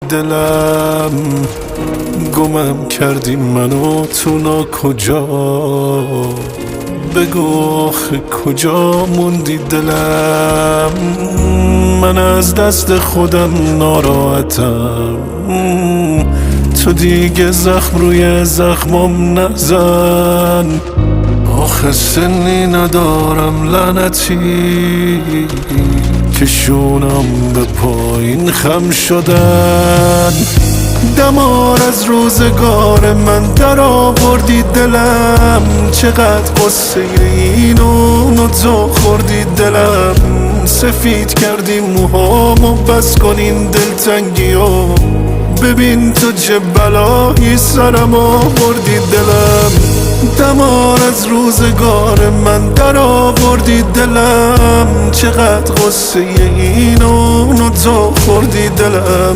دلم گمم کردی منو تو ناکجا، بگو آخه کجا موندی دلم. من از دست خودم ناراحتم، تو دیگه زخم روی زخمم نزن. آخه سنی ندارم لعنتی که شونم به پایین خم شدن. دمار از روزگار من در آوردی دلم، چقدر قصه اینو تو خوردی دلم. سفید کردی موهامو بس کن این دلتنگیو، ببین تو چه بلایی سرم آوردی دلم. دمار از روزگار من در آوردی دلم، چقدر قصه اینو تو خوردی دلم.